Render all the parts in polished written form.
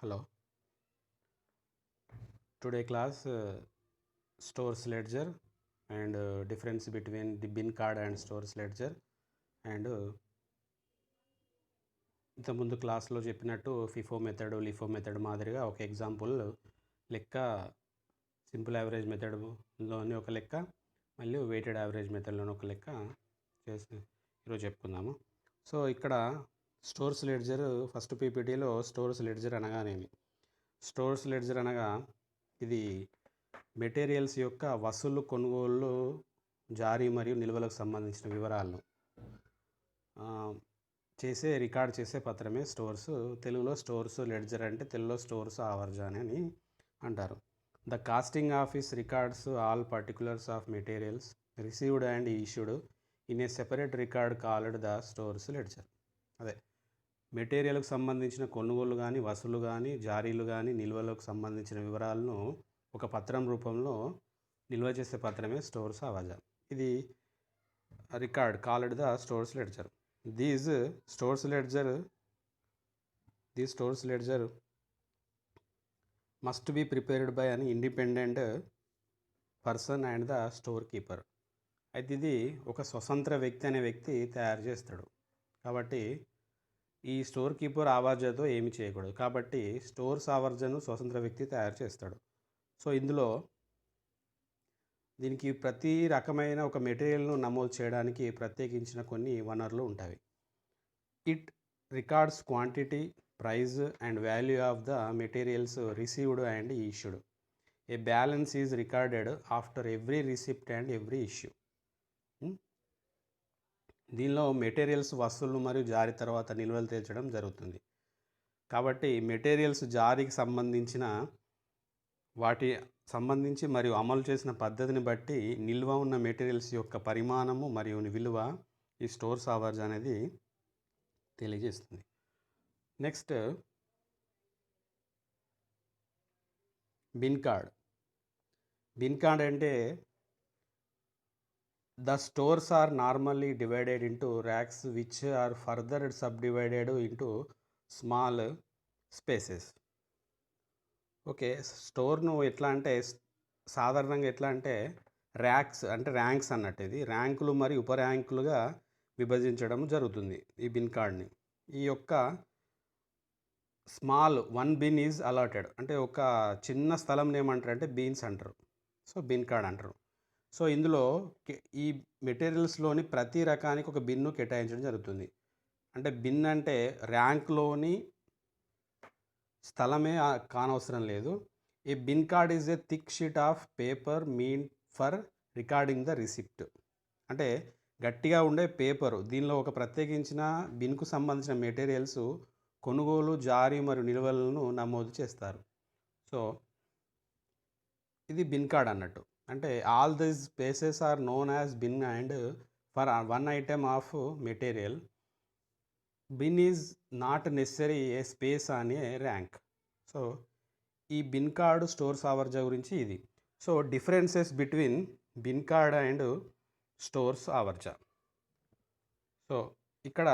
Hello. Today class stores ledger and difference between the bin card and stores ledger and ఇంతకుముందు క్లాస్లో చెప్పినట్టు FIFO method LIFO method మాదిరిగా ఒక example లెక్క simple average మెథడ్లోని ఒక లెక్క మళ్ళీ వెయిటెడ్ యావరేజ్ మెథడ్లోని ఒక లెక్క చేసి ఈరోజు చెప్పుకుందాము. సో ఇక్కడ స్టోర్స్ లెడ్జర్ ఫస్ట్ పీపీటీలో స్టోర్స్ లెడ్జర్ అనగానేమి, స్టోర్స్ లెడ్జర్ అనగా ఇది మెటీరియల్స్ యొక్క వసూలు కొనుగోళ్ళు జారీ మరియు నిల్వలకు సంబంధించిన వివరాలను రికార్డ్ చేసే పత్రమే స్టోర్స్. తెలుగులో స్టోర్స్ లెడ్జర్ అంటే తెలుగులో స్టోర్స్ ఆవర్జాని అని అంటారు. The costing office records all particulars of materials received and issued in a separate record called the stores ledger. అదే మెటీరియల్కి సంబంధించిన కొనుగోలు కానీ వసూలు కానీ జారీలు కానీ నిల్వలకు సంబంధించిన వివరాలను ఒక పత్రం రూపంలో నిల్వ చేసే పత్రమే స్టోర్స్ ఆవర్జా. ఇది record called the stores ledger. These stores ledger must be prepared by an independent person and the storekeeper. అయితే ఇది ఒక స్వతంత్ర వ్యక్తి అనే వ్యక్తి తయారు చేస్తాడు కాబట్టి ఈ స్టోర్ కీపర్ ఆవర్జాతో ఏమి చేయకూడదు. కాబట్టి స్టోర్స్ ఆవర్జను స్వతంత్ర వ్యక్తి తయారు చేస్తాడు. సో ఇందులో దీనికి ప్రతి రకమైన ఒక మెటీరియల్ను నమోదు చేయడానికి ప్రత్యేకించిన కొన్ని వనరులు ఉంటాయి. It records quantity, price and value of the materials received and issued. A balance is recorded after every receipt and every issue. దీనిలో మెటీరియల్స్ వసూళ్లు మరియు జారీ తర్వాత నిల్వలు తేల్చడం జరుగుతుంది. కాబట్టి మెటీరియల్స్ జారీకి సంబంధించి మరియు అమలు చేసిన పద్ధతిని బట్టి నిల్వ ఉన్న మెటీరియల్స్ యొక్క పరిమాణము మరియు విలువ ఈ స్టోర్స్ అవర్స్ అనేది తెలియజేస్తుంది. Next bin card. Bin card అంటే the stores are normally divided into racks which are further subdivided into small spaces. Okay, స్టోర్ను సాధారణంగా ఎట్లా అంటే ర్యాంక్స్ అన్నట్టు, ఇది ర్యాంకులు మరియు ఉప ర్యాంకులుగా విభజించడం జరుగుతుంది ఈ బిన్ కార్డ్ని. ఈ యొక్క small one bin is allotted అంటే ఒక చిన్న స్థలం ఏమంటారు బీన్స్ అంటారు. సో బిన్ కార్డ్ అంటారు. సో ఇందులో ఈ మెటీరియల్స్లోని ప్రతి రకానికి ఒక బిన్ను కేటాయించడం జరుగుతుంది. అంటే బిన్ అంటే ర్యాంక్లోని స్థలమే కానవసరం లేదు. A bin card is a thick sheet of paper meant for recording the receipt. అంటే గట్టిగా ఉండే పేపరు, దీనిలో ఒక ప్రత్యేకించిన బిన్కు సంబంధించిన మెటీరియల్స్ కొనుగోలు, జారీ మరియు నిల్వలను నమోదు చేస్తారు. సో ఇది బిన్ కార్డ్ అన్నట్టు. అంటే all these spaces are known as bin and for one item of material bin is not necessary a space on a rack. So ఈ బిన్ కార్డు స్టోర్స్ ఆవర్జా గురించి ఇది. So differences between bin card and stores ఆవర్జా. So ఇక్కడ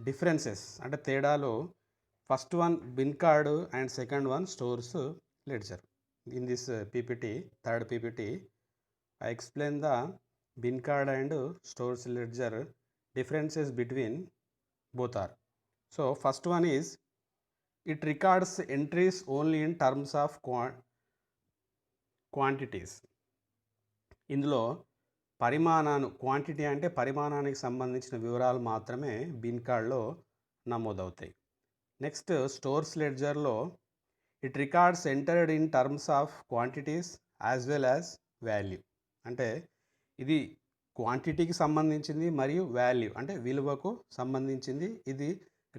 differences అంటే తేడాలు, first one bin card and second one stores ledger. In this PPT, third PPT, I explain the bin card and stores ledger differences between both are. So first one is it records entries only in terms of quantities. ఇందులో quantity అంటే పరిమాణానికి సంబంధించిన వివరాలు మాత్రమే bin కార్డ్లో నమోదవుతాయి. Next stores లెడ్జర్లో it records entered in terms of quantities as well as value. అంటే ఇది క్వాంటిటీకి సంబంధించింది మరియు వాల్యూ అంటే విలువకు సంబంధించింది. ఇది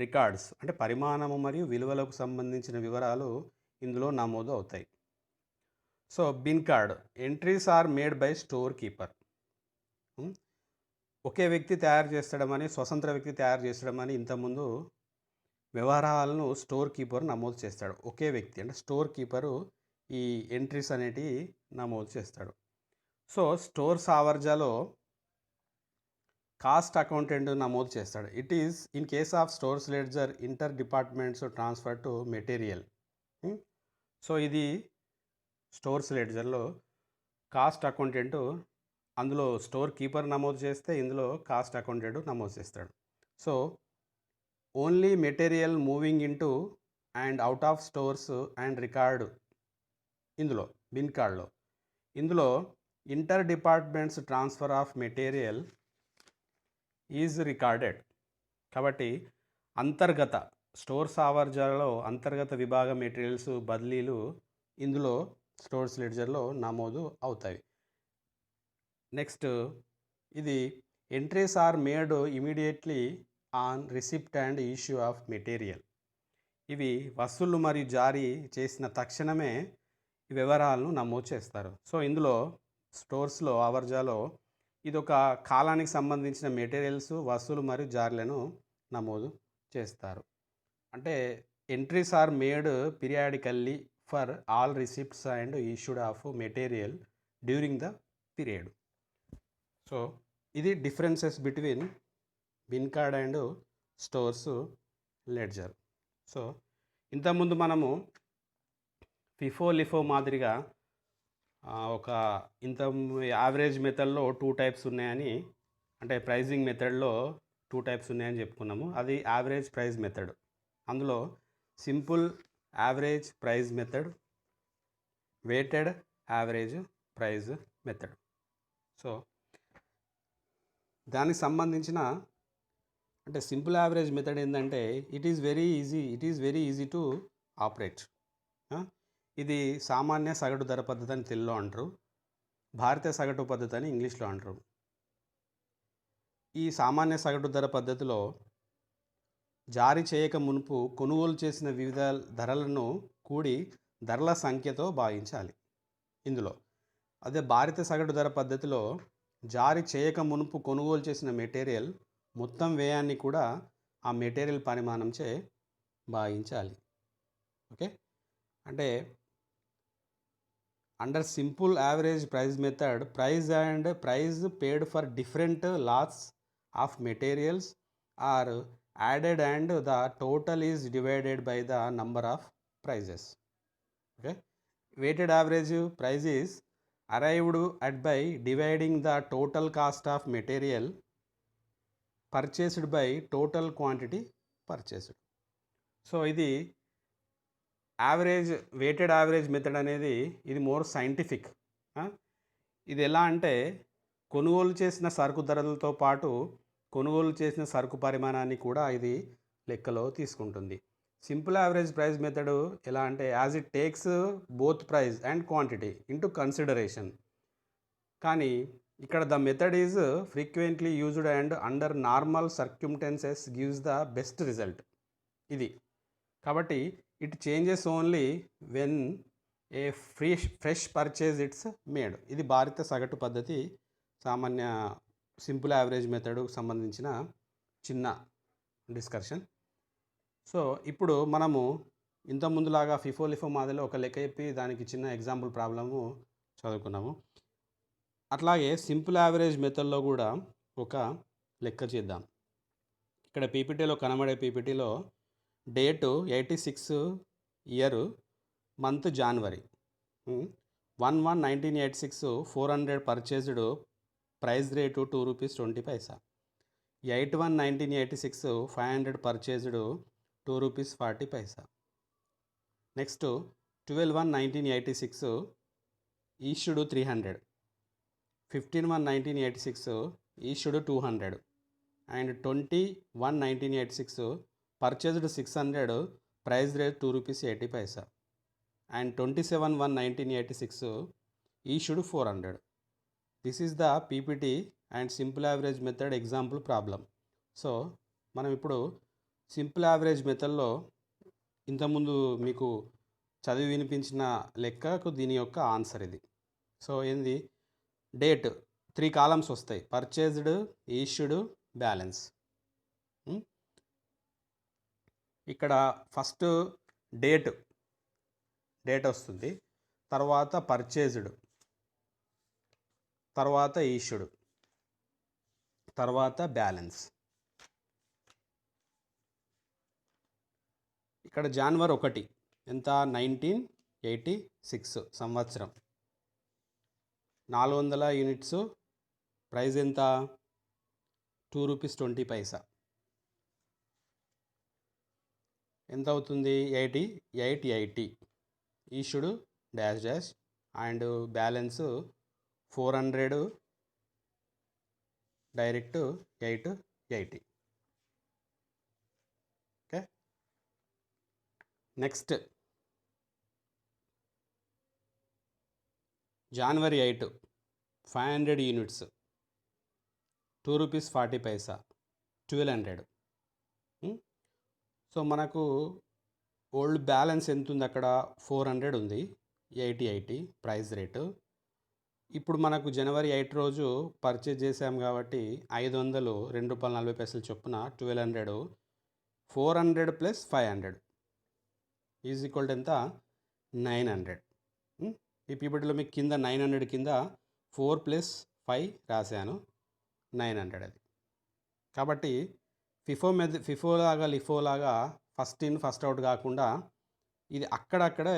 రికార్డ్స్ అంటే పరిమాణము మరియు విలువలకు సంబంధించిన వివరాలు ఇందులో నమోదు అవుతాయి. So bin card entries are made by store keeper. ఒకే వ్యక్తి తయారు చేస్తాడమని, స్వతంత్ర వ్యక్తి తయారు చేస్తాడమని ఇంతకుముందు వ్యవహారాలను స్టోర్ కీపర్ నమోదు చేస్తాడు. ఒకే వ్యక్తి అంటే స్టోర్ కీపరు ఈ ఎంట్రీస్ అనేటివి నమోదు చేస్తాడు. సో స్టోర్స్ ఆవర్జాలో కాస్ట్ అకౌంటెంట్ నమోదు చేస్తాడు. It is in case of stores ledger inter departments transfer to material. So ఇది స్టోర్స్ లెడ్జర్లో కాస్ట్ అకౌంటెంట్ అందులో స్టోర్ కీపర్ నమోదు చేస్తే ఇందులో కాస్ట్ అకౌంటెంట్ నమోదు చేస్తాడు. So only material moving into and out of stores and record ఇందులో bin కార్డ్లో ఇందులో inter departments transfer of material is recorded. కాబట్టి అంతర్గత స్టోర్స్ ఆవర్జాలలో అంతర్గత విభాగ మెటీరియల్స్ బదిలీలు ఇందులో స్టోర్స్ లెడ్జర్లో నమోదు అవుతాయి. నెక్స్ట్ ఇది entries are made immediately on receipt and issue of material. ఇవి వసూళ్లు మరియు జారీ చేసిన తక్షణమే ఈ వివరాలను నమోదు చేస్తారు. సో ఇందులో స్టోర్స్లో ఆవర్జాలో ఇది ఒక కాలానికి సంబంధించిన మెటీరియల్స్ వసూలు మరియు జారీలను నమోదు చేస్తారు. అంటే entries are made periodically for all receipts and issued of material during the period. So ఇది differences between bin card and stores ledger. So ఇంతకుముందు మనము ఫిఫో లిఫో మాదిరిగా ఒక యావరేజ్ మెథడ్లో 2 టైప్స్ ఉన్నాయని, అంటే ప్రైజింగ్ మెథడ్లో 2 టైప్స్ ఉన్నాయని చెప్పుకున్నాము. అది యావరేజ్ ప్రైజ్ మెథడ్. అందులో simple average price method, weighted average price method. So దానికి సంబంధించిన అంటే సింపుల్ యావరేజ్ మెథడ్ ఏంటంటే it is very easy to operate. ఇది సామాన్య సగటు ధర పద్ధతి అని తెలుగులో అంటారు, భారతీయ సగటు పద్ధతి అని ఇంగ్లీష్లో అంటారు. ఈ సామాన్య సగటు ధర పద్ధతిలో జారీ చేయక మునుపు కొనుగోలు చేసిన వివిధ ధరలను కూడి ధరల సంఖ్యతో భావించాలి ఇందులో. అదే భారతీయ సగటు ధర పద్ధతిలో జారీ చేయక మునుపు కొనుగోలు చేసిన మెటీరియల్ మొత్తం వ్యయాన్ని కూడా ఆ మెటీరియల్ పరిమాణంచే భావించాలి. ఓకే, అంటే under simple average price method price paid for different lots of materials are added and the total is divided by the number of prices. Okay, weighted average price is arrived at by dividing the total cost of material purchased by total quantity purchased. So ఇది weighted average method అనేది ఇది more scientific. ఇది ఎలా అంటే కొనుగోలు చేసిన సరుకు ధరలతో పాటు కొనుగోలు చేసిన సరుకు పరిమాణాన్ని కూడా ఇది లెక్కలో తీసుకుంటుంది. సింపుల్ యావరేజ్ ప్రైస్ మెథడ్ ఎలా అంటే as it takes both price and quantity into consideration. కానీ ఇక్కడ the method is frequently used and under normal circumstances gives the best result. ఇది కాబట్టి it changes only when a fresh purchase it's made. ఇది భారత సగటు పద్ధతి సామాన్య simple average మెథడ్కు సంబంధించిన చిన్న డిస్కషన్. సో ఇప్పుడు మనము ఇంతకుముందులాగా ఫిఫో లిఫో మాదిరిలో ఒక లెక్క చెప్పి దానికి చిన్న ఎగ్జాంపుల్ ప్రాబ్లము చదువుకున్నాము. అట్లాగే సింపుల్ యావరేజ్ మెథడ్లో కూడా ఒక లెక్క చేద్దాం. ఇక్కడ పీపీటీలో కనబడే పీపీటీలో date 86 year month January 1/1/1986 400 purchased price rate ₹2.20. 8/1/1986 500 purchased ₹2.40. Next 12/1/1986 issued 300. 15/1/1986 issued 200 and 20/1/1986 purchased 600 price rate ₹2.80 and 27/1/1986 issued 400. This is the PPT and simple average method example problem. So మనం ఇప్పుడు సింపుల్ యావరేజ్ మెథడ్లో ఇంతకుముందు మీకు చదివి వినిపించిన లెక్కకు దీని యొక్క ఆన్సర్ ఇది. సో ఏంది, డేట్ 3 కాలమ్స్ వస్తాయి, పర్చేజ్డ్, ఈష్యూడ్, బ్యాలెన్స్. ఇక్కడ ఫస్ట్ డేట్ వస్తుంది, తర్వాత పర్చేజ్డ్, తర్వాత ఈష్యూడ్, తర్వాత బ్యాలెన్స్. ఇక్కడ జనవరి 1 ఎంత 1986 సంవత్సరం. 400 యూనిట్స్ ప్రైస్ ఎంత ₹2.20. ఎంత అవుతుంది 8880. Issued dash dash and balance 400 direct 880. Okay, next January 8 500 units ₹2.40 1200. So మనకు ఓల్డ్ బ్యాలెన్స్ ఎంత ఉంది అక్కడ 400 ఉంది, 80 ప్రైస్ రేటు. ఇప్పుడు మనకు January 8 రోజు పర్చేజ్ చేసాం కాబట్టి 500 ₹2.40 చొప్పున 1200 400 ప్లస్ 500 ఈజ్ ఈక్వల్ టు ఎంత 900. ఈ పీపీటీలో మీకు కింద 900 కింద 4 ప్లస్ 5 రాశాను, 900 అది. కాబట్టి ఫిఫో లాగా లిఫో లాగా ఫస్ట్ ఇన్ ఫస్ట్ అవుట్ కాకుండా ఇది అక్కడక్కడే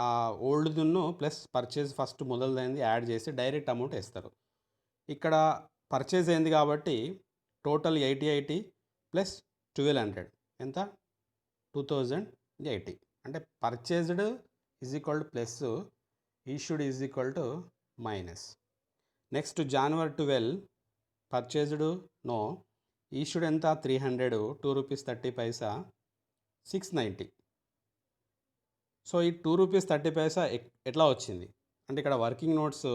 ఆ ఓల్డ్దున్ను ప్లస్ పర్చేజ్ ఫస్ట్ మొదలైంది యాడ్ చేసి డైరెక్ట్ అమౌంట్ వేస్తారు. ఇక్కడ పర్చేజ్ అయింది కాబట్టి టోటల్ 80 ప్లస్ 1200 ఎంత 2080. అంటే purchased is equal to plus, issued is equal to minus. Next January 12 purchased no, issued ఎంత 300 ₹2.30 690. సో ఈ ₹2.30 ఎట్లా వచ్చింది అంటే ఇక్కడ వర్కింగ్ నోట్స్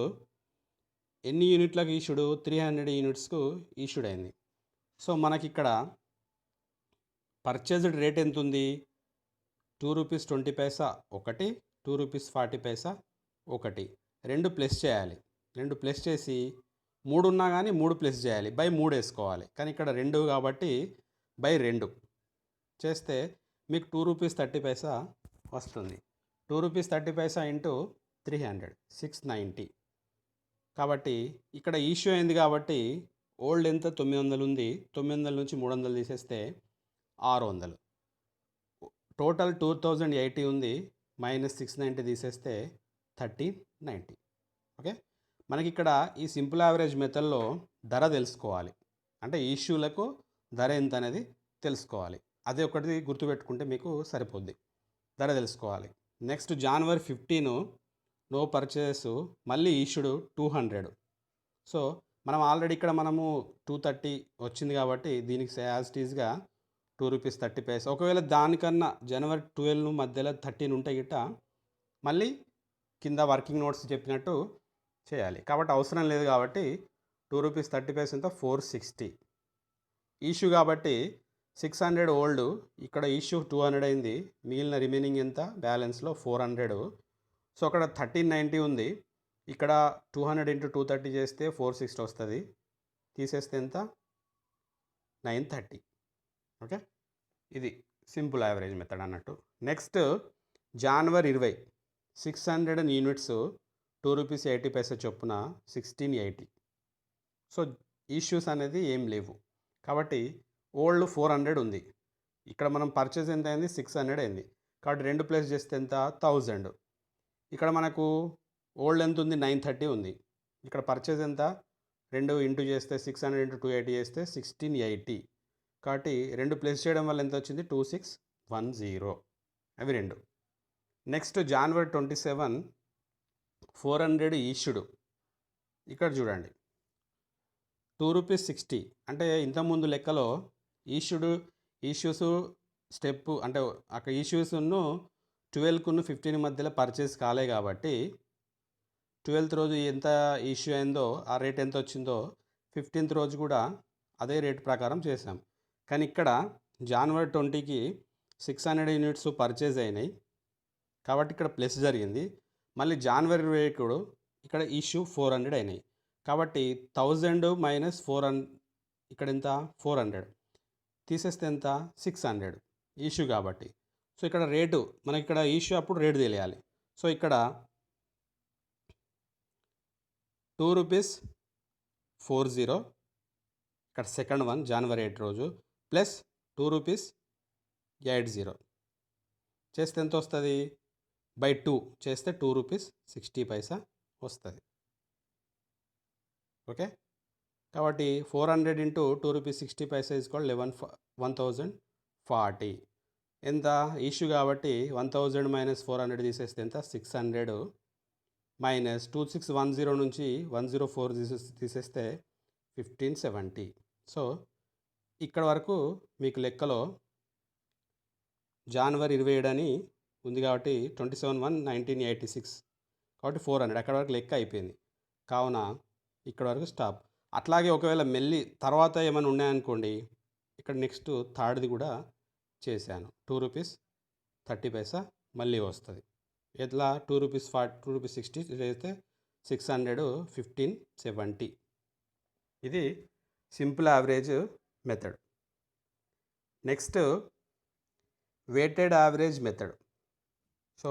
ఎన్ని యూనిట్లకు ఈష్యూడ్ 300 యూనిట్స్కు ఈష్యూడ్ అయింది. సో మనకి ఇక్కడ పర్చేజ్డ్ రేట్ ఎంత ఉంది ₹2.20 ఒకటి, ₹2.40 ఒకటి, 2 ప్లస్ చేయాలి. 2 ప్లస్ చేసి 3 ఉన్నా కానీ 3 ప్లస్ చేయాలి, బై 3 వేసుకోవాలి. కానీ ఇక్కడ 2 కాబట్టి బై 2 చేస్తే మీకు ₹2.30 వస్తుంది. ₹2.30 ఇంటూ 300 690. కాబట్టి ఇక్కడ ఇష్యూ అయింది కాబట్టి ఓల్డ్ ఎంత 900 ఉంది, 900 నుంచి 300 తీసేస్తే 600. టోటల్ 2080 ఉంది, మైనస్ 690 తీసేస్తే 1390. ఓకే, మనకి ఇక్కడ ఈ సింపుల్ యావరేజ్ మెథడ్లో ధర తెలుసుకోవాలి, అంటే ఇష్యూలకు ధర ఎంత అనేది తెలుసుకోవాలి. అదే ఒకటి గుర్తుపెట్టుకుంటే మీకు సరిపోద్ది, ధర తెలుసుకోవాలి. నెక్స్ట్ January 15 నో పర్చేస్, మళ్ళీ ఈష్యూడ్ 200. సో మనం ఆల్రెడీ ఇక్కడ మనము 230 వచ్చింది కాబట్టి దీనికి యాజ్ ఇట్ ఈజ్గా ₹2.30. ఒకవేళ దానికన్నా January 12 మధ్యలో 13 ఉంటే గిట్ట మళ్ళీ కింద వర్కింగ్ నోట్స్ చెప్పినట్టు చేయాలి. కాబట్టి అవసరం లేదు కాబట్టి ₹2.30 ఎంత 460. ఇష్యూ కాబట్టి 600 ఓల్డ్, ఇక్కడ ఇష్యూ 200 అయింది, మిగిలిన రిమైనింగ్ ఎంత బ్యాలెన్స్లో 400. సో అక్కడ 1390 ఉంది, ఇక్కడ 200 ఇంటూ 230 చేస్తే 460 వస్తుంది, తీసేస్తే ఎంత 930. ఓకే, ఇది సింపుల్ యావరేజ్ మెథడ్ అన్నట్టు. నెక్స్ట్ January 20 600 యూనిట్స్ ₹2.80 చొప్పున 1680. సో ఇష్యూస్ అనేది ఏం లేవు కాబట్టి ఓల్డ్ 400 ఉంది, ఇక్కడ మనం పర్చేజ్ ఎంత అయింది 600 అయింది కాబట్టి 2 ప్లస్ చేస్తే ఎంత 1000. ఇక్కడ మనకు ఓల్డ్ ఎంత ఉంది 930 ఉంది, ఇక్కడ పర్చేజ్ ఎంత 2 ఇంటూ చేస్తే 600 ఇంటూ 280 చేస్తే 1680. కాబట్టి 2 ప్లస్ చేయడం వల్ల ఎంత వచ్చింది 2610, అవి 2. నెక్స్ట్ January 27 400 ఈష్యూడ్, ఇక్కడ చూడండి ₹2.60. అంటే ఇంతకుముందు లెక్కలో ఇష్యూస్ స్టెప్ అంటే అక్కడ ఇష్యూస్ను 12కు 15 మధ్యలో పర్చేస్ కాలే కాబట్టి 12th రోజు ఎంత ఇష్యూ అయిందో ఆ రేట్ ఎంత వచ్చిందో 15th రోజు కూడా అదే రేట్ ప్రకారం చేసాం. కానీ ఇక్కడ January 20కి 600 యూనిట్స్ పర్చేజ్ అయినాయి కాబట్టి ఇక్కడ ప్లస్ జరిగింది. మళ్ళీ January 20 ఇక్కడ ఇష్యూ 400 అయినాయి కాబట్టి 1000 మైనస్ 400, ఇక్కడ ఎంత 400 తీసేస్తే ఎంత 600 ఇష్యూ కాబట్టి. సో ఇక్కడ రేటు మనకి ఇక్కడ ఇష్యూ అప్పుడు రేటు తెలియాలి. సో ఇక్కడ ₹2.40, ఇక్కడ సెకండ్ వన్ January 8 రోజు ప్లస్ ₹2.80. చేస్తే ఎంత వస్తుంది? బై 2 చేస్తే 2 రూపీస్ 60 పైసా వస్తుంది. ఓకే, కాబట్టి 400 into 2 rupees 60 Paisa is called 1040. ఎంత ఇష్యూ కాబట్టి 1000 మైనస్ 400 తీసేస్తే ఎంత? 600 మైనస్ 2610 నుంచి 104 తీసేస్తే 1570. సో ఇక్కడ వరకు మీకు లెక్కలో జనవరి 27 అని ఉంది కాబట్టి 27/1/1986 కాబట్టి 400 అక్కడ వరకు లెక్క అయిపోయింది. కావున ఇక్కడ వరకు స్టాప్. అట్లాగే ఒకవేళ మెల్లి తర్వాత ఏమైనా ఉన్నాయనుకోండి, ఇక్కడ నెక్స్ట్ థర్డ్ది కూడా చేశాను. 2 రూపీస్ 30 పైసా మళ్ళీ వస్తుంది. ఎట్లా? 2 రూపీస్ 60 చేస్తే 600 1570. ఇది simple average method. Next weighted average method. So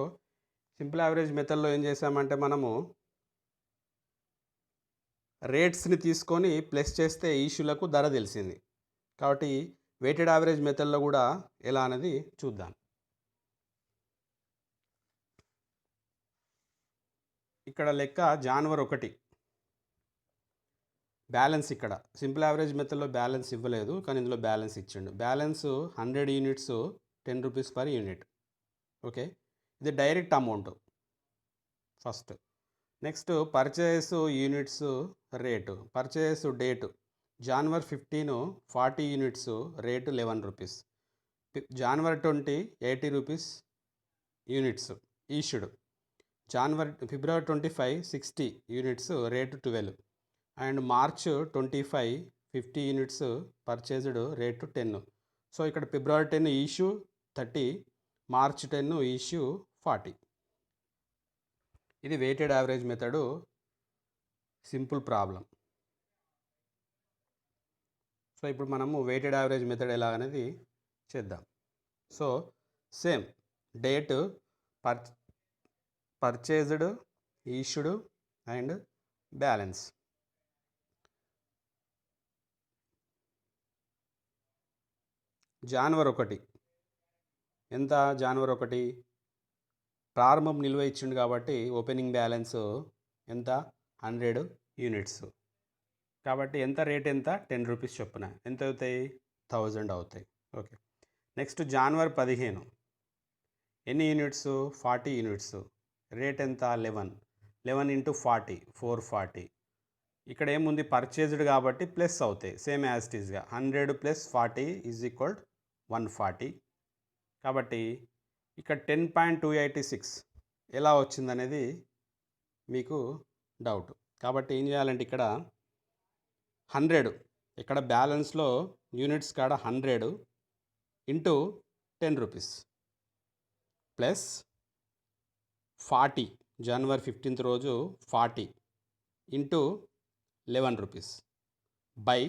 simple average మెథడ్లో ఏం చేసామంటే మనము రేట్స్ని తీసుకొని ప్లస్ చేస్తే ఇష్యూలకు ధర తెలిసింది. కాబట్టి వెయిటెడ్ యావరేజ్ మెథడ్లో కూడా ఎలా అనేది చూద్దాం. ఇక్కడ లెక్క జనవరి 1 బ్యాలెన్స్. ఇక్కడ సింపుల్ యావరేజ్ మెథడ్లో బ్యాలెన్స్ ఇవ్వలేదు, కానీ ఇందులో బ్యాలెన్స్ ఇచ్చిండు. Balance 100 units 10 rupees per unit. Okay, ఇది direct amount first. Next purchase units rate, purchase date జనవరి 15 40 యూనిట్స్ రేటు 11 రూపీస్. జనవరి 20 80 రూపీస్ యూనిట్స్ ఈష్యూడ్. ఫిబ్రవరి 25 60 units rate 12. And March 25 50 units purchased rate 10. So ఇక్కడ ఫిబ్రవరి 10 ఇష్యూ 30, మార్చ్ 10 ఇష్యూ 40. ఇది weighted average method simple problem. So ఇప్పుడు మనము weighted average method ఎలా అనేది చేద్దాం. So same date, purchased, issued and balance. జనవరి 1 ఎంత? జనవరి 1 ప్రారంభం నిల్వ ఇచ్చిండు కాబట్టి ఓపెనింగ్ బ్యాలెన్స్ ఎంత? 100 యూనిట్స్. కాబట్టి ఎంత రేట్ ఎంత? 10 రూపీస్ చొప్పున ఎంత అవుతాయి? 1000 అవుతాయి. ఓకే, నెక్స్ట్ జనవరి 15 ఎన్ని యూనిట్స్? 40 యూనిట్స్. రేట్ ఎంత? 11 ఇంటూ 40 440. ఇక్కడ ఏముంది? పర్చేజ్డ్ కాబట్టి ప్లస్ అవుతాయి సేమ్ యాజ్ ఇట్ ఈస్గా. 100 ప్లస్ 40 ఈజ్ ఈక్వల్ 140. కాబట్టి ఇక్కడ 10.286 ఎలా వచ్చిందనేది మీకు డౌట్. కాబట్టి ఏం చేయాలంటే ఇక్కడ 100 ఇక్కడ బ్యాలెన్స్లో యూనిట్స్ కాడ 100 ఇంటూ 10 రూపీస్ ప్లస్ 40 జనవరి 15 రోజు 40 into 11 rupees by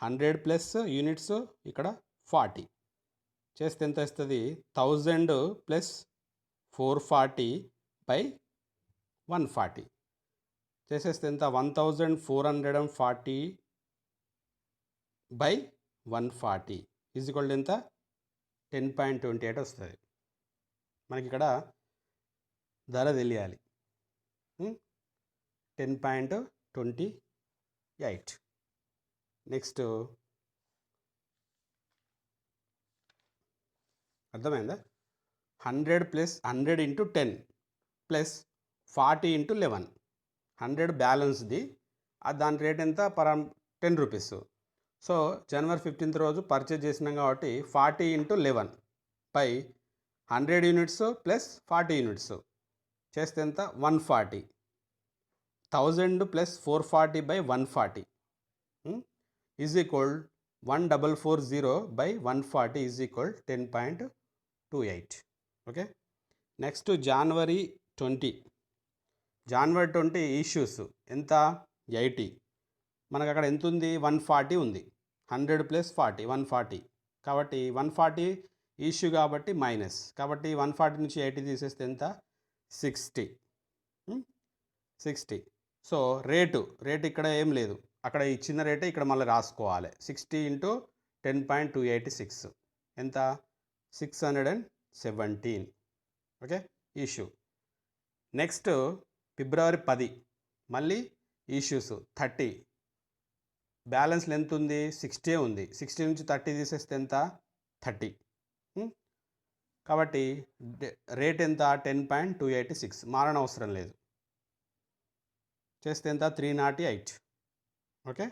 100 plus units ఇక్కడ 40 చేస్తే ఎంత వస్తుంది? 1000 ప్లస్ 440 బై 140 చేసేస్తే ఎంత? 1440 బై 140 ఈజ్ ఈక్వల్ టు ఎంత? 10.28 వస్తుంది. మనకి ఇక్కడ ధర తెలియాలి 10.28. నెక్స్ట్ అర్థమైందా? 100 ప్లస్ 100 ఇంటూ 10 ప్లస్ 40 ఇంటూ 11. 100 బ్యాలెన్స్ది, దాని రేట్ ఎంత? 10 రూపీస్. సో జనవరి 15 రోజు పర్చేజ్ చేసినాం కాబట్టి 40 into 11 by 100 units plus 40 units చేస్తే ఎంత? 140. 1000 plus 440 by 140 is equal 1440 by 140 is equal 10.28. Okay, next January 20 issues ఎంత? 80. మనకు అక్కడ ఎంత ఉంది? 140 ఉంది. 100 ప్లస్ 40 140. కాబట్టి 140 ఇష్యూ కాబట్టి మైనస్, కాబట్టి 140 నుంచి 80 తీసేస్తే ఎంత? 60. సో రేటు ఇక్కడ ఏం లేదు, అక్కడ ఇచ్చిన రేటే ఇక్కడ మళ్ళీ రాసుకోవాలి. 60 ఇంటూ 10.286 ఎంత? 630 17. Okay, issue. నెక్స్ట్ ఫిబ్రవరి 10 మళ్ళీ ఇష్యూస్ 30. బ్యాలెన్స్ ఎంత ఉంది? 60 ఉంది. 60 నుంచి 30 తీసేస్తే ఎంత? 30. కాబట్టి రేట్ ఎంత? 10.286. మారనవసరం లేదు. చేస్తే ఎంత? 308. Okay.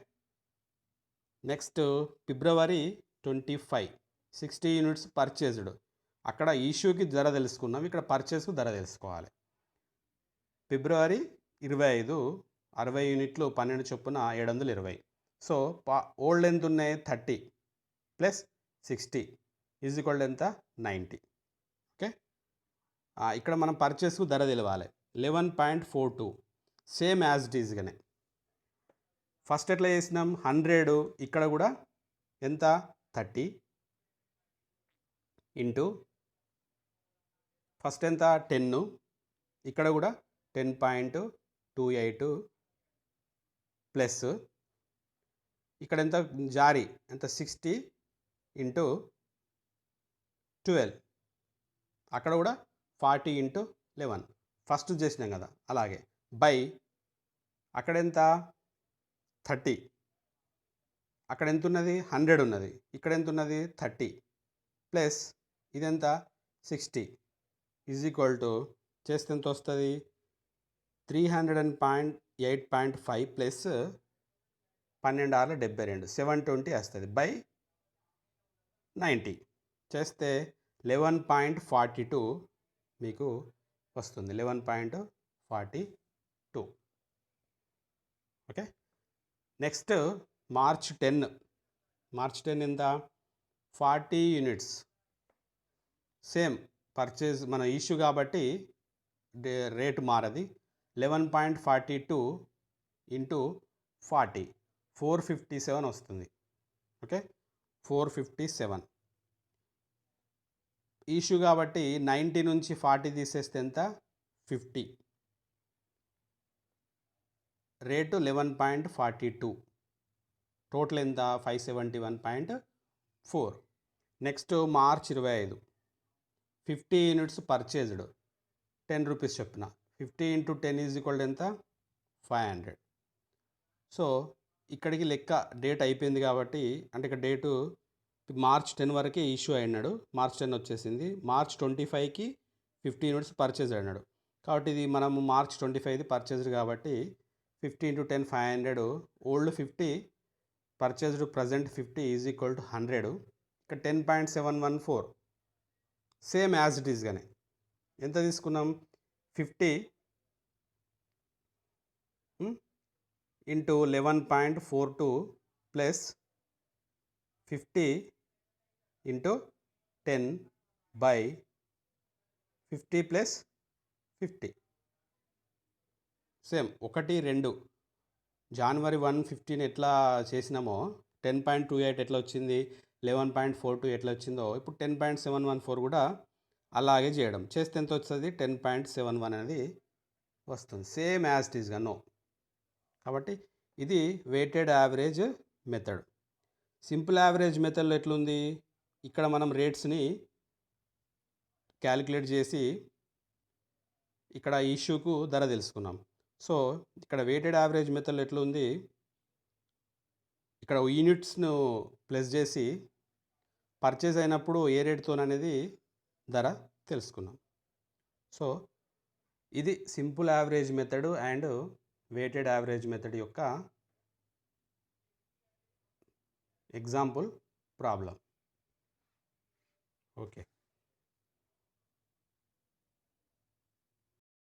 Next February 25 60 units purchased. అక్కడ ఇష్యూకి ధర తెలుసుకున్నాం, ఇక్కడ పర్చేస్కు ధర తెలుసుకోవాలి. ఫిబ్రవరి 25 60 యూనిట్లు 12 చొప్పున 720. సో ఓల్డ్ ఎంత ఉన్నాయి? 30 ప్లస్ 60 ఈజ్ ఈక్వల్ ఎంత? 90. ఓకే, ఇక్కడ మనం పర్చేస్కు ధర తెలవాలి. 11.42 సేమ్ యాజ్ ఇట్ ఈజ్గానే. ఫస్ట్ ఎట్లా చేసినాం? 100. ఇక్కడ కూడా ఎంత? 30 ఇంటూ ఫస్ట్ ఎంత? 10. ఇక్కడ కూడా 10.28 ప్లస్ ఇక్కడ ఎంత? జారీ ఎంత? 60 ఇంటూ 12. అక్కడ కూడా 40 ఇంటూ 11 ఫస్ట్ చేసినాం కదా, అలాగే బై అక్కడ ఎంత? 30. అక్కడ ఎంత ఉన్నది? 100 ఉన్నది. ఇక్కడ ఎంత ఉన్నది? 30 ప్లస్ ఇదెంత? 60 ఈజ్ ఈక్వల్ టు చేస్తే ఎంత వస్తుంది? 308.5 ప్లస్ 12 6 72 720 వస్తుంది బై 90. చేస్తే 11.42 మీకు వస్తుంది. 11.42. ఓకే. Next March 10. మార్చ్ 10 ఎంత? 40 యూనిట్స్. సేమ్ పర్చేజ్ మన ఇష్యూ కాబట్టి రేటు మారది. 11.42 ఇంటూ 40 457 వస్తుంది. ఓకే, 457. ఇష్యూ కాబట్టి 90 నుంచి 40 తీసేస్తే ఎంత? 50. రేటు 11.42. టోటల్ ఎంత? 571.4. Next March 25 50 units purchased 10 rupees చొప్పున. 50 ఇంటూ 10 ఈజ్ ఈక్వల్ ఎంత? 500. సో ఇక్కడికి లెక్క డేట్ అయిపోయింది కాబట్టి, అంటే ఇక్కడ డేటు మార్చ్ 10 వరకే ఇష్యూ అయినాడు. మార్చ్ 10 వచ్చేసింది. మార్చ్ 25కి 50 యూనిట్స్ పర్చేజ్ అయినాడు. కాబట్టి ఇది మనము మార్చ్ 25 పర్చేజ్డ్ కాబట్టి 50 into 10 500. Old 50 purchased present 50 is equal to 100. ఇక్కడ 10.714 సేమ్ యాజ్ ఇట్ ఈస్గానే. ఎంత తీసుకున్నాం? 50 into 11.42 plus 50 into 10 by 50 plus 50. Same 1 2 జనవరి 1 15 ఎట్లా చేసినామో 10.28 ఎట్లా వచ్చింది, 11.42 ఎట్లా వచ్చిందో ఇప్పుడు 10.714 కూడా అలాగే చేయడం. చేస్తే ఎంత వస్తుంది? 10.71 అనేది వస్తుంది. సేమ్ యాజ్ ఇట్ ఈస్గా నో. కాబట్టి ఇది weighted average method. Simple average మెథడ్లో ఎట్లుంది? ఇక్కడ మనం రేట్స్ని క్యాలిక్యులేట్ చేసి ఇక్కడ ఇష్యూకు ధర తెలుసుకున్నాం. సో ఇక్కడ వెయిటెడ్ యావరేజ్ మెథడ్లో ఎట్లుంది? ఇక్కడ యూనిట్స్ను ప్లస్ చేసి పర్చేజ్ అయినప్పుడు ఏ రేట్తో అనేది ధర తెలుసుకున్నాం. సో ఇది simple average method and weighted average method యొక్క ఎగ్జాంపుల్ ప్రాబ్లం. ఓకే.